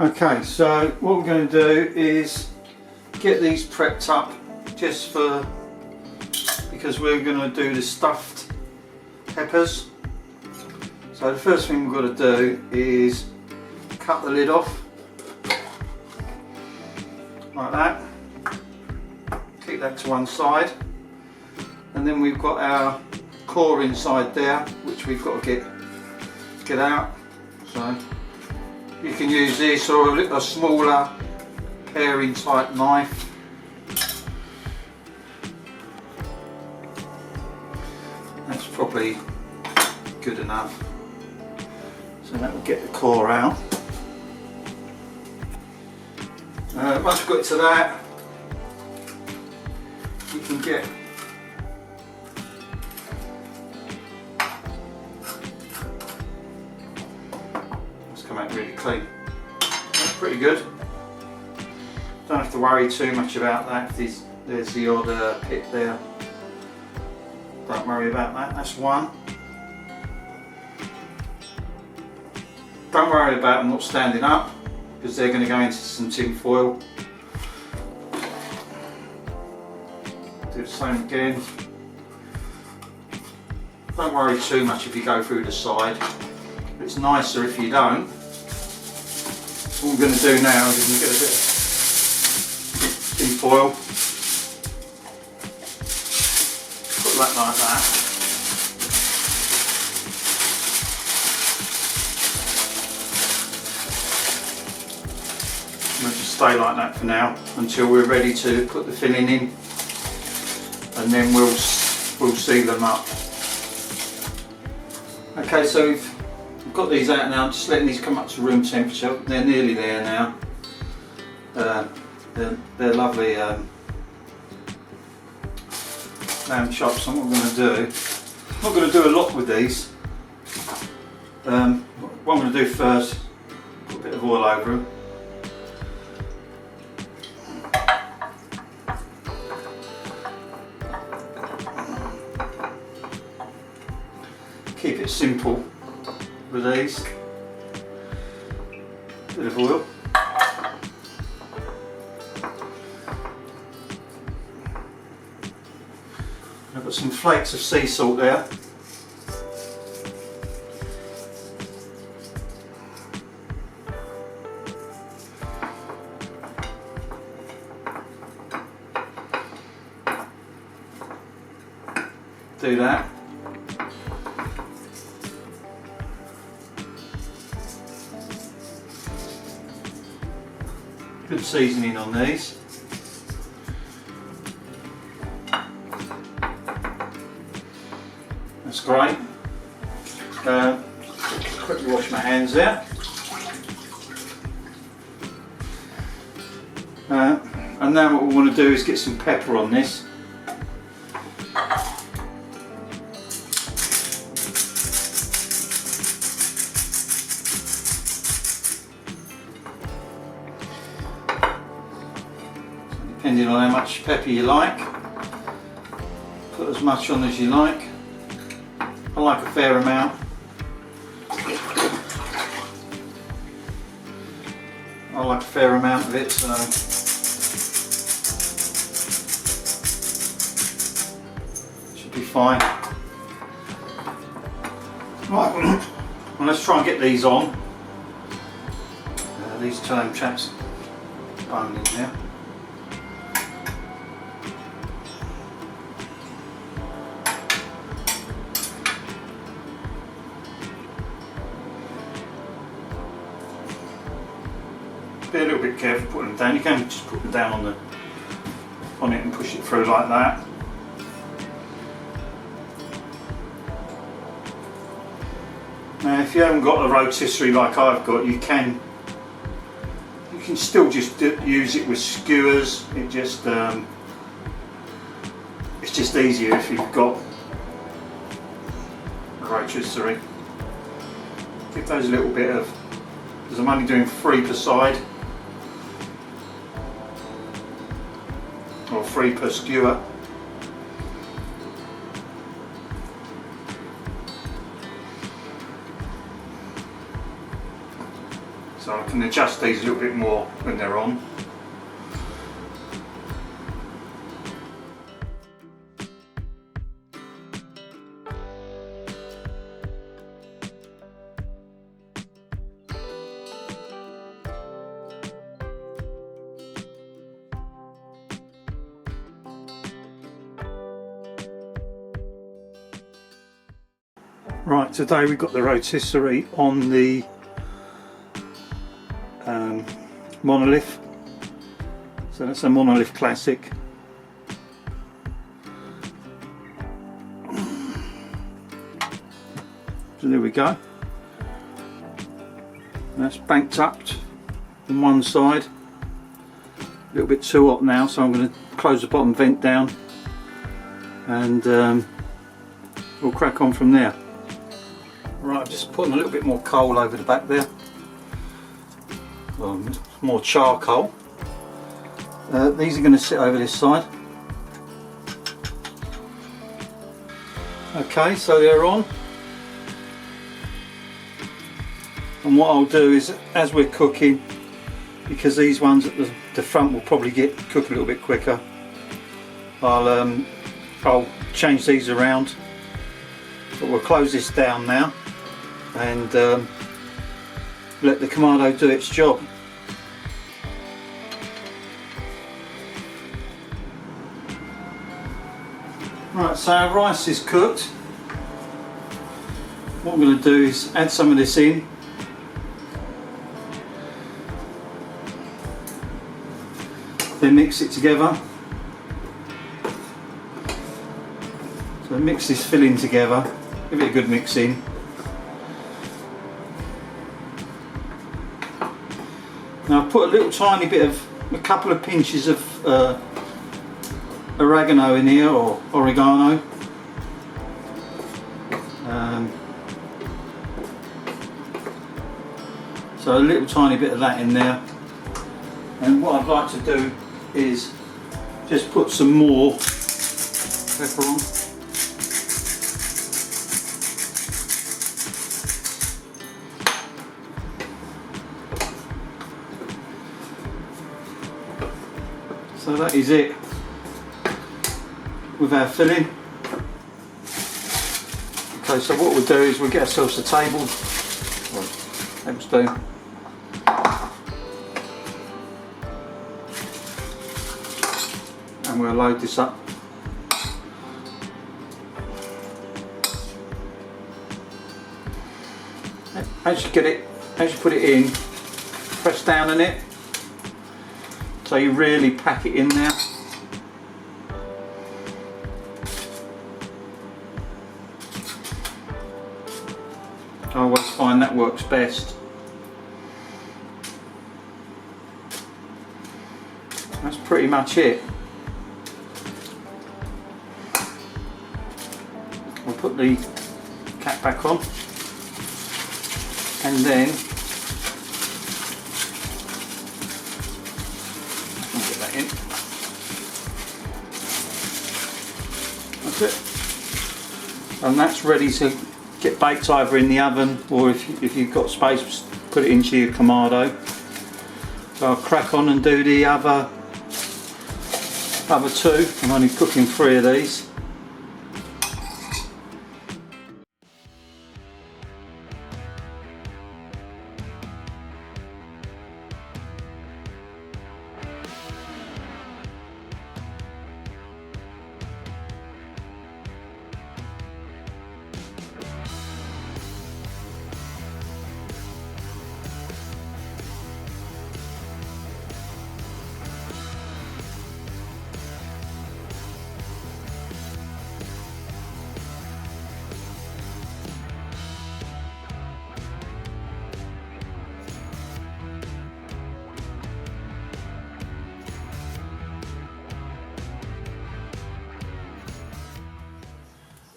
Okay, so what we're going to do is get these prepped up because we're going to do the stuffed peppers. So the first thing we've got to do is cut the lid off like that. Keep that to one side, and then we've got our core inside there, which we've got to get out. So you can use this or a smaller paring type knife. That's probably good enough. So that will get the core out. Once we've got to that, you can get come out really clean. That's pretty good. Don't have to worry too much about that. There's the odd pit there. Don't worry about that. That's one. Don't worry about them not standing up, because they're going to go into some tin foil. Do the same again. Don't worry too much if you go through the side. It's nicer if you don't. What we're going to do now is we can get a bit of tin foil, put that like that. And we'll just stay like that for now until we're ready to put the filling in, and then we'll seal them up. Okay, so we've got these out now. I'm just letting these come up to room temperature. They're nearly there now. They're lovely lamb chops. And what I'm going to do, I'm not going to do a lot with these. What I'm going to do first, put a bit of oil over them. Keep it simple with these. Bit of oil. I've got some flakes of sea salt there. Do that. Good seasoning on these. That's great. Quickly wash my hands there. And now what we want to do is get some pepper on this. Depending on how much pepper you like, put as much on as you like. I like a fair amount. I like a fair amount of it, so should be fine. Right, well, let's try and get these on. These lamb chops bone in there. Be a little bit careful putting them down. You can just put them down on it and push it through like that. Now, if you haven't got a rotisserie like I've got, you can still just use it with skewers. It's just easier if you've got a rotisserie. Give those a little bit of, because I'm only doing 3 per side. Or 3 per skewer. So I'll can adjust these a little bit more when they're on. Right, today we've got the rotisserie on the monolith. So that's a monolith classic. So there we go. That's banked up on one side. A little bit too hot now, so I'm going to close the bottom vent down and we'll crack on from there. Right, I'm just putting a little bit more coal over the back there, more charcoal. These are going to sit over this side. Okay, so they're on. And what I'll do is, as we're cooking, because these ones at the front will probably cook a little bit quicker, I'll change these around. But we'll close this down now and let the Kamado do its job. Right, so our rice is cooked. What I'm going to do is add some of this in. Then mix it together. So mix this filling together, give it a good mix in. Now I've put a little tiny bit of, a couple of pinches of oregano in here, or oregano. So a little tiny bit of that in there. And what I'd like to do is just put some more pepper on. So that is it with our filling. Okay, so what we'll do is we'll get ourselves a table, tablespoon, and we'll load this up. As you put it in, press down on it. So you really pack it in there. I always find that works best. That's pretty much it. I'll put the cap back on and then in. That's it, and that's ready to get baked either in the oven, or if you've got space, put it into your Kamado. So I'll crack on and do the other two. I'm only cooking 3 of these.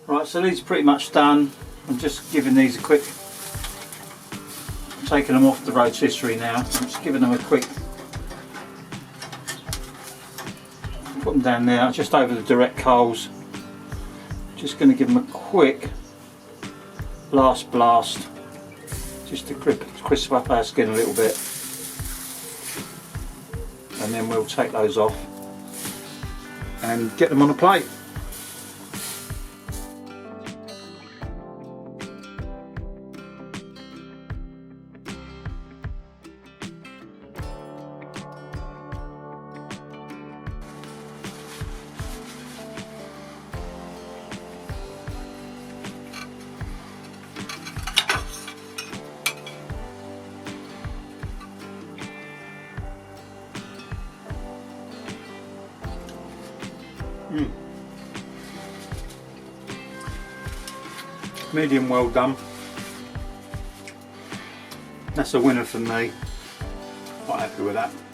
Right, so these are pretty much done. I'm just giving these a quick, taking them off the rotisserie now. I'm just giving them a quick, put them down there, just over the direct coals. Just going to give them a quick last blast, just to crisp up our skin a little bit. and then we'll take those off and get them on a plate. Medium well done. That's a winner for me. Quite happy with that.